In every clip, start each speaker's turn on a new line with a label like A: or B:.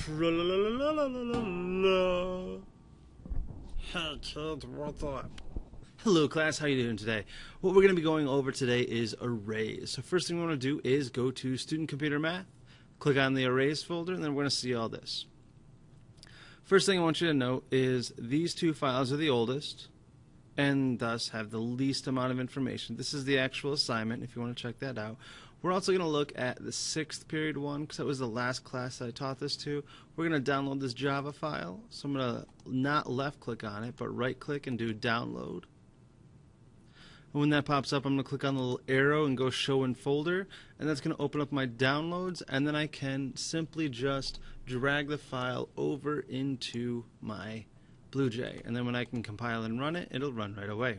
A: Hey kids, what's up? Hello class, how you doing today? What we're going to be going over today is arrays. So first thing we want to do is go to Student Computer Math, click on the arrays folder, and then we're going to see all this. First thing I want you to note is these two files are the oldest and thus have the least amount of information. This is the actual assignment if you want to check that out. We're also going to look at the 6th period one because that was the last class that I taught this to. We're going to download this Java file. So I'm going to not left click on it but right click and do download. And when that pops up, I'm going to click on the little arrow and go show in folder, and that's going to open up my downloads, and then I can simply just drag the file over into my BlueJ, and then when I can compile and run it, it'll run right away.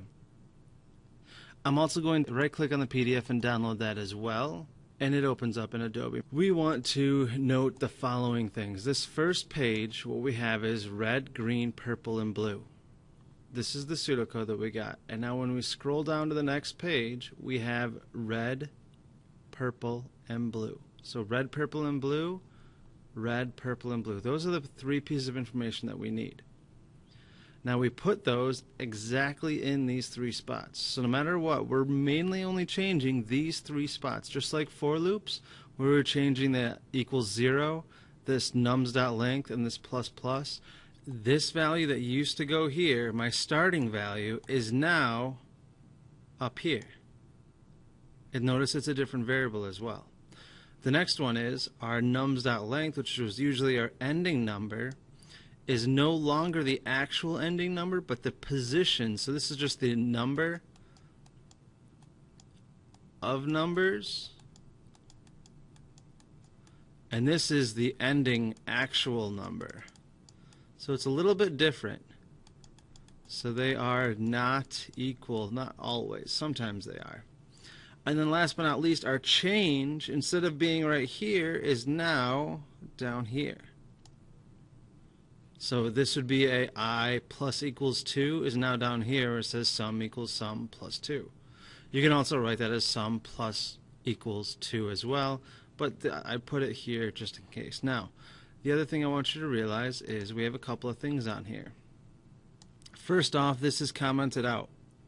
A: I'm also going to right click on the PDF and download that as well, and it opens up in Adobe. We want to note the following things. This first page, what we have is red, green, purple, and blue. This is the pseudocode that we got. And now when we scroll down to the next page, we have red, purple, and blue. So red, purple, and blue, red, purple, and blue. Those are the 3 pieces of information that we need. Now we put those exactly in these 3 spots. So no matter what, we're mainly only changing these 3 spots. Just like for loops, where we're changing the equals 0, this nums.length, and this plus plus. This value that used to go here, my starting value, is now up here. And notice it's a different variable as well. The next one is our nums.length, which was usually our ending number, is no longer the actual ending number, but the position. So this is just the number of numbers. And this is the ending actual number. So it's a little bit different. So they are not equal, not always. Sometimes they are. And then last but not least, our change, instead of being right here, is now down here. So this would be a I plus equals 2 is now down here where it says sum equals sum plus 2. You can also write that as sum plus equals 2 as well, but I put it here just in case. Now, the other thing I want you to realize is we have a couple of things on here. First off, this is commented out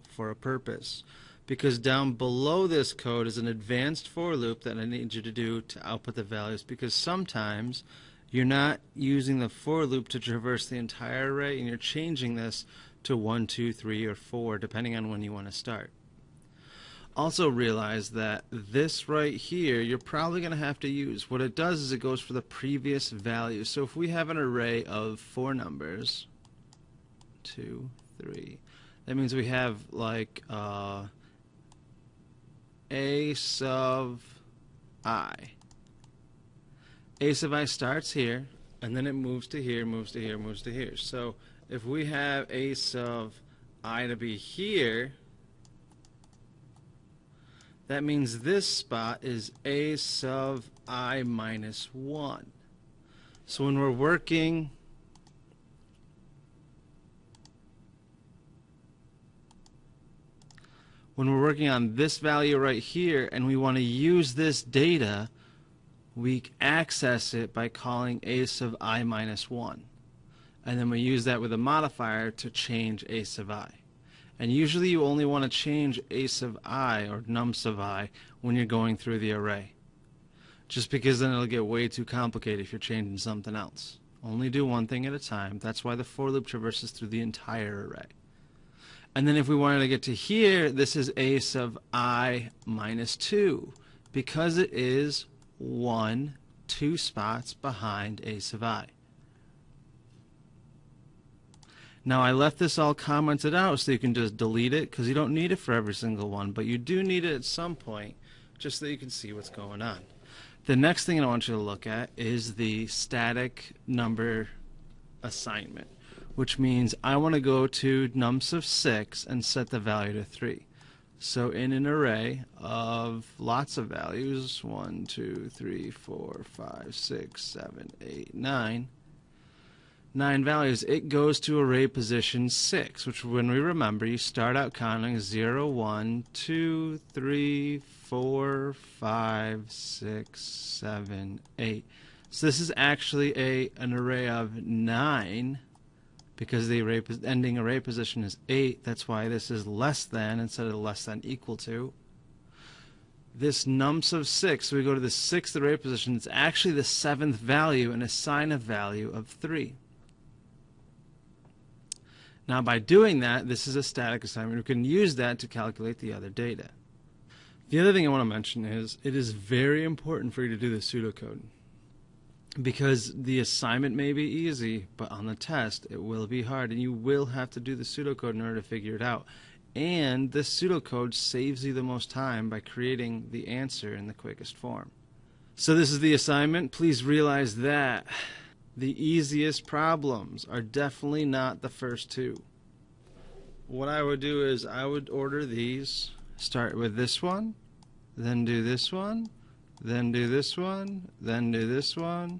A: for a purpose, because down below this code is an advanced for loop that I need you to do to output the values, because sometimes you're not using the for loop to traverse the entire array and you're changing this to 1, 2, 3, or 4 depending on when you want to start. Also realize that this right here you're probably going to have to use. What it does is it goes for the previous value. So if we have an array of 4 numbers, 2, 3, that means we have like a sub I. A sub I starts here and then it moves to here, moves to here, moves to here. So if we have a sub I to be here, that means this spot is a sub I minus 1. So when we're working on this value right here and we want to use this data, we access it by calling a sub I minus 1. And then we use that with a modifier to change a sub I. And usually you only want to change a sub I or num sub I when you're going through the array. Just because then it'll get way too complicated if you're changing something else. Only do one thing at a time. That's why the for loop traverses through the entire array. And then if we wanted to get to here, this is a sub I minus 2 because it is 2 spots behind a sub I. Now I left this all commented out so you can just delete it because you don't need it for every single one, but you do need it at some point just so you can see what's going on. The next thing I want you to look at is the static number assignment, which means I want to go to nums of 6 and set the value to 3. So in an array of lots of values, 1, 2, 3, 4, 5, 6, 7, 8, 9, 9 values, it goes to array position 6, which when we remember, you start out counting 0, 1, 2, 3, 4, 5, 6, 7, 8. So this is actually an array of 9 because the ending array position is 8. That's why this is less than instead of less than equal to. This nums of 6, so we go to the 6th array position. It's actually the 7th value and assign a value of 3. Now by doing that, this is a static assignment. We can use that to calculate the other data. The other thing I want to mention is it is very important for you to do the pseudocode. Because the assignment may be easy, but on the test it will be hard, and you will have to do the pseudocode in order to figure it out. And this pseudocode saves you the most time by creating the answer in the quickest form. So this is the assignment. Please realize that the easiest problems are definitely not the first two. What I would do is I would order these, start with this one, then do this one, then do this one, then do this one,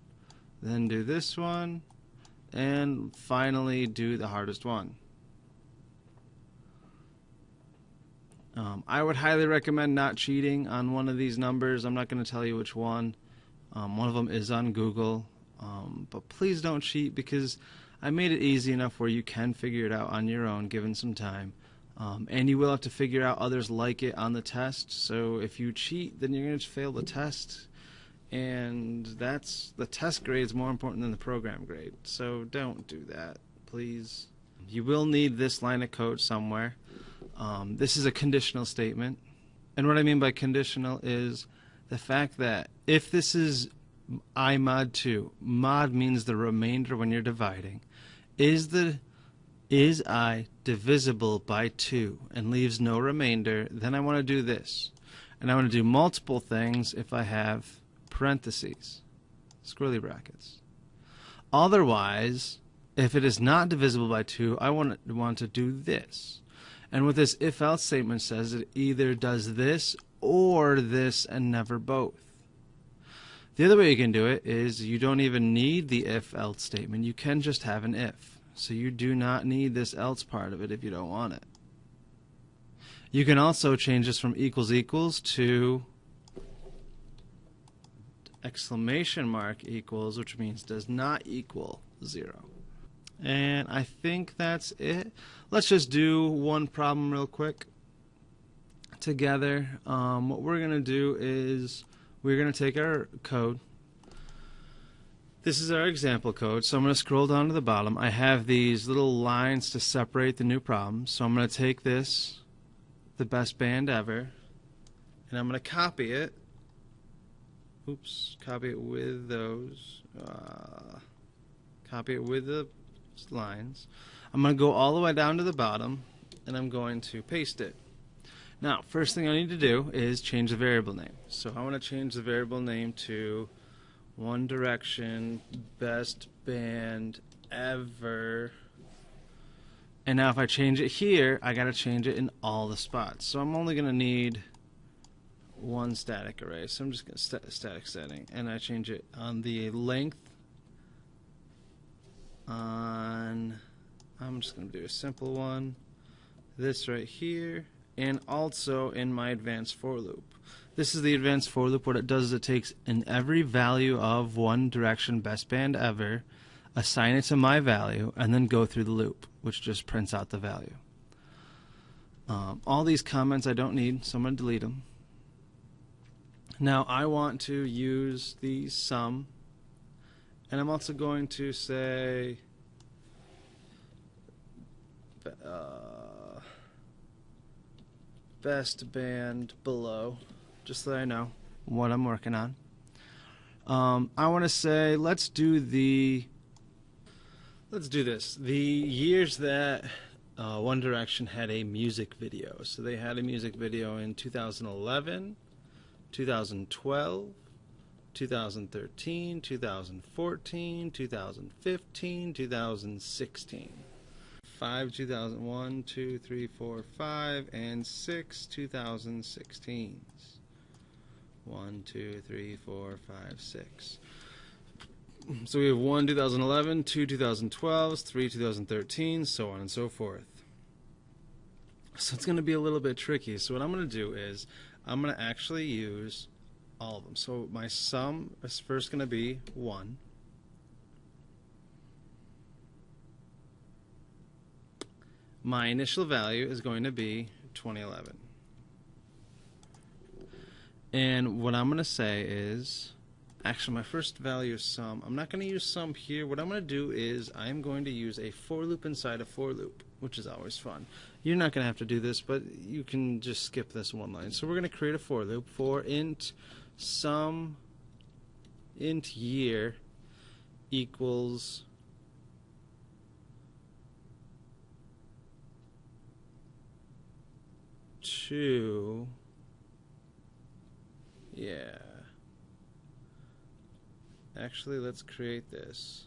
A: then do this one, and finally do the hardest one. I would highly recommend not cheating on one of these numbers. I'm not going to tell you which one. One of them is on Google. But please don't cheat, because I made it easy enough where you can figure it out on your own given some time. And you will have to figure out others like it on the test. So if you cheat, then you're going to fail the test. And the test grade is more important than the program grade. So don't do that, please. You will need this line of code somewhere. This is a conditional statement. And what I mean by conditional is the fact that if this is I mod 2, mod means the remainder when you're dividing, is I divisible by 2 and leaves no remainder, then I want to do this. And I want to do multiple things if I have parentheses, squirrely brackets. Otherwise, if it is not divisible by 2, I want to do this. And what this if-else statement says, it either does this or this and never both. The other way you can do it is you don't even need the if-else statement. You can just have an if. So you do not need this else part of it if you don't want it. You can also change this from equals equals to exclamation mark equals, which means does not equal 0. And I think that's it. Let's just do one problem real quick together. What we're going to do is we're going to take our code. This is our example code, so I'm going to scroll down to the bottom. I have these little lines to separate the new problems. So I'm going to take this, the best band ever, and I'm going to copy it. Oops, copy it with those. Copy it with the lines. I'm going to go all the way down to the bottom, and I'm going to paste it. Now, first thing I need to do is change the variable name. So I want to change the variable name to One Direction Best Band Ever. And now if I change it here, I got to change it in all the spots. So I'm only going to need one static array. So I'm just going to static setting, and I change it on the length. I'm just going to do a simple one. This right here. And also in my advanced for loop. This is the advanced for loop. What it does is it takes in every value of One Direction Best Band Ever, assign it to my value, and then go through the loop, which just prints out the value. All these comments I don't need, so I'm going to delete them. Now I want to use the sum, and I'm also going to say best band below, just so that I know what I'm working on. I want to say let's do this. The years that One Direction had a music video. So they had a music video in 2011, 2012, 2013, 2014, 2015, 2016. 5 2001, 2, 3, 4, 5, and 6 2016s. 1, 2, 3, 4, 5, 6. So we have 1 2011, 2 2012, 3 2013, so on and so forth. So it's going to be a little bit tricky. So what I'm going to do is I'm going to actually use all of them. So my sum is first going to be 1. My initial value is going to be 2011. And what I'm going to say is, actually my first value is sum. I'm not going to use sum here. What I'm going to do is I'm going to use a for loop inside a for loop, which is always fun. You're not going to have to do this, but you can just skip this one line. So we're going to create a for loop for int sum int year equals two. Yeah. Actually, let's create this.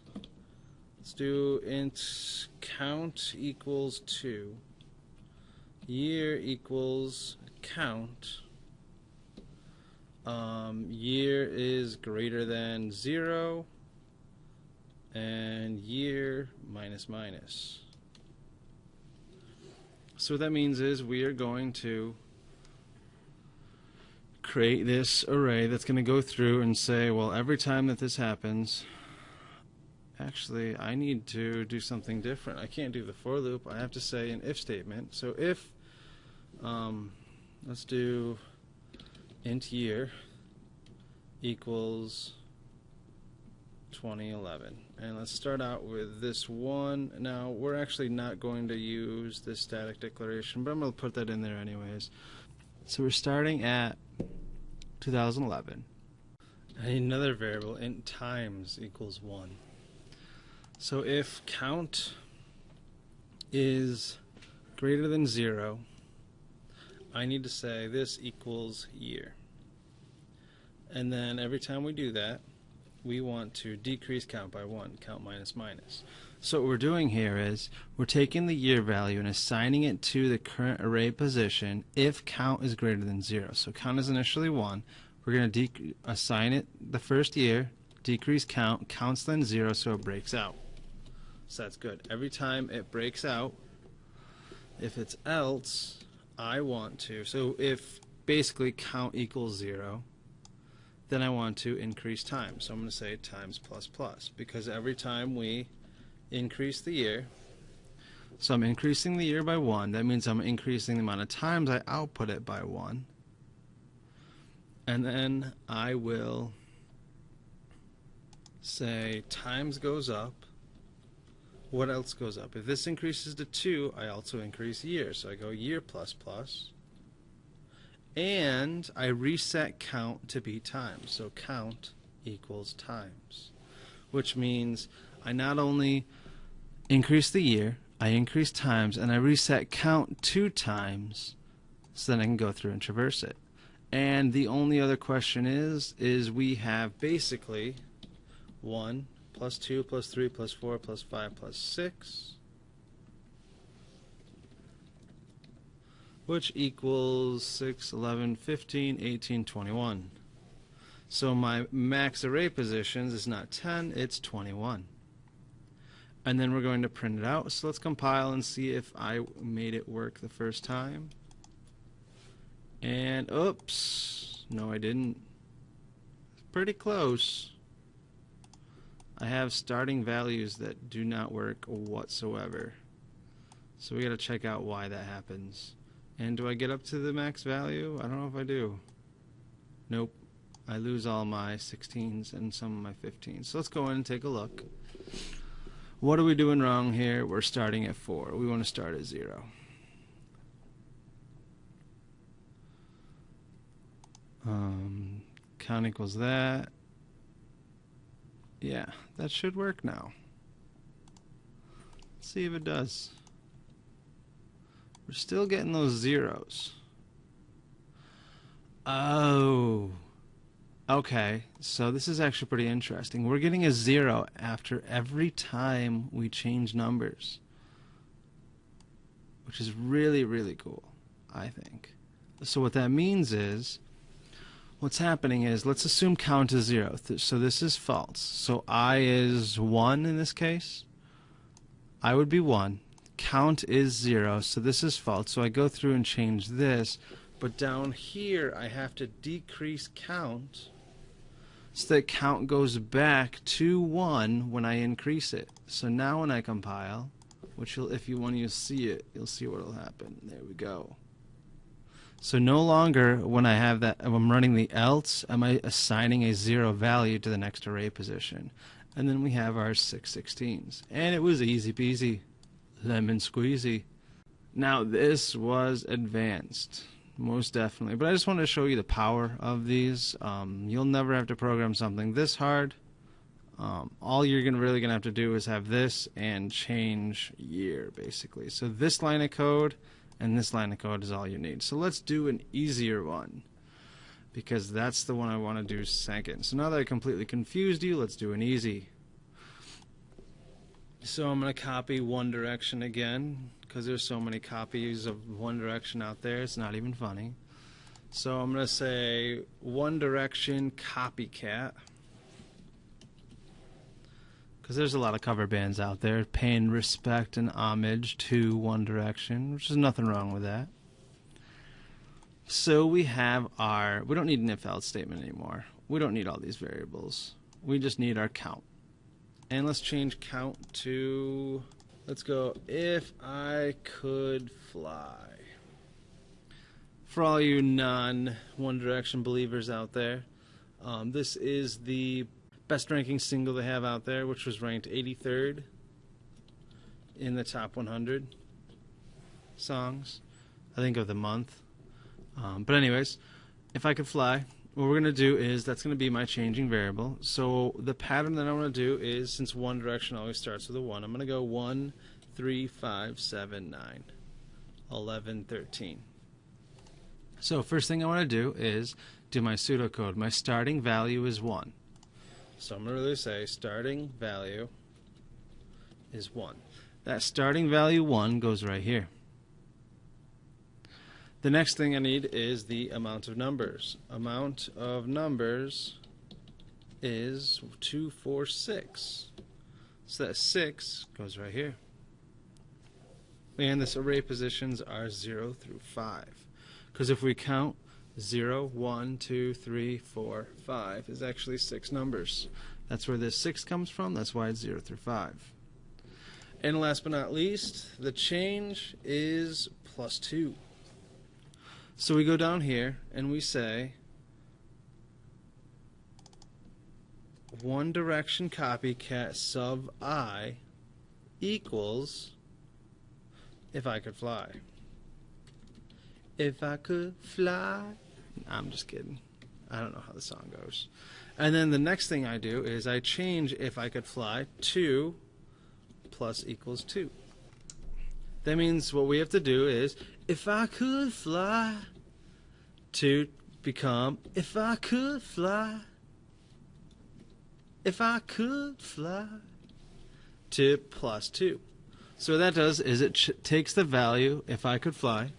A: Let's do int count equals 2. Year equals count. Year is greater than 0. And year minus minus. So what that means is we are going to create this array that's going to go through and say, well, every time that this happens, actually I need to do something different. I can't do the for loop. I have to say an if statement. So if, let's do int year equals 2011. And let's start out with this one. Now, we're actually not going to use this static declaration, but I'm going to put that in there anyways. So we're starting at 2011. I need another variable, int times equals 1. So if count is greater than 0, I need to say this equals year. And then every time we do that, we want to decrease count by 1, count minus minus. So what we're doing here is we're taking the year value and assigning it to the current array position if count is greater than 0. So count is initially 1. We're going to assign it the first year, decrease count, counts then 0, so it breaks out. So that's good. Every time it breaks out, if it's else, I want to, so if basically count equals 0, then I want to increase time. So I'm going to say times plus plus, because every time we increase the year, so I'm increasing the year by 1, that means I'm increasing the amount of times I output it by 1. And then I will say times goes up. What else goes up? If this increases to 2, I also increase year. So I go year plus plus. And I reset count to be times. So count equals times. Which means I not only increase the year, I increase times, and I reset count 2 times so then I can go through and traverse it. And the only other question is we have basically 1 plus 2 plus 3 plus 4 plus 5 plus 6, which equals 6, 11, 15, 18, 21. So my max array positions is not 10, it's 21. And then we're going to print it out. So let's compile and see if I made it work the first time. And oops, no I didn't. Pretty close. I have starting values that do not work whatsoever. So we got to check out why that happens. And do I get up to the max value? I don't know if I do. Nope. I lose all my 16s and some of my 15s. So let's go in and take a look. What are we doing wrong here? We're starting at 4. We want to start at 0. Count equals that. Yeah, that should work now. Let's see if it does. We're still getting those zeros. Oh. Okay, so this is actually pretty interesting. We're getting a 0 after every time we change numbers, which is really, really cool, I think. So what that means is, what's happening is, let's assume count is 0. So this is false. So I is 1 in this case. I would be 1. Count is 0. So this is false. So I go through and change this. But down here, I have to decrease count so that count goes back to 1 when I increase it. So now when I compile, which if you want to see it, you'll see what will happen. There we go. So no longer when I have that, when I'm running the else, am I assigning a 0 value to the next array position. And then we have our 6/16. And it was easy peasy, lemon squeezy. Now this was advanced. Most definitely. But I just wanted to show you the power of these. You'll never have to program something this hard. All you're really going to have to do is have this and change year, basically. So this line of code and this line of code is all you need. So let's do an easier one, because that's the one I want to do second. So now that I completely confused you, let's do an easy. So I'm going to copy One Direction again, because there's so many copies of One Direction out there, it's not even funny. So I'm going to say One Direction copycat, because there's a lot of cover bands out there paying respect and homage to One Direction, which is nothing wrong with that. So we have we don't need an if-else statement anymore. We don't need all these variables. We just need our count. And let's change count to, let's go, if I could fly. For all you non-One Direction believers out there, this is the best ranking single they have out there, which was ranked 83rd in the top 100 songs, I think, of the month. But anyways, if I could fly, what we're going to do is, that's going to be my changing variable. So the pattern that I want to do is, since One Direction always starts with a 1, I'm going to go 1, 3, 5, 7, 9, 11, 13. So first thing I want to do is do my pseudocode. My starting value is 1. So I'm going to really say starting value is 1. That starting value 1 goes right here. The next thing I need is the amount of numbers. Amount of numbers is 246. So that 6 goes right here. And this array positions are 0 through 5. Because if we count 0, 1, 2, 3, 4, 5 is actually 6 numbers. That's where this 6 comes from. That's why it's 0 through 5. And last but not least, the change is +2. So we go down here and we say One Direction copycat sub I equals if I could fly. If I could fly. I'm just kidding. I don't know how the song goes. And then the next thing I do is I change if I could fly to plus equals 2. That means what we have to do is if I could fly to become if I could fly. If I could fly to +2. So what that does is it takes the value if I could fly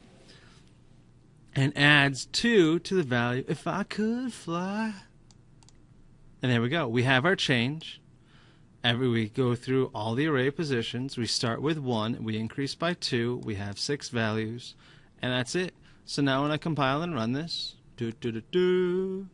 A: and adds 2 to the value if I could fly. And there we go. We have our change. We go through all the array positions. We start with 1. We increase by 2. We have 6 values. And that's it. So now when I compile and run this, boom.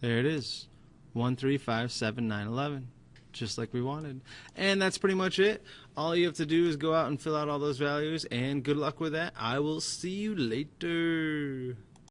A: There it is. 1, 3, 5, 7, 9, 11. Just like we wanted. And that's pretty much it. All you have to do is go out and fill out all those values, and good luck with that. I will see you later.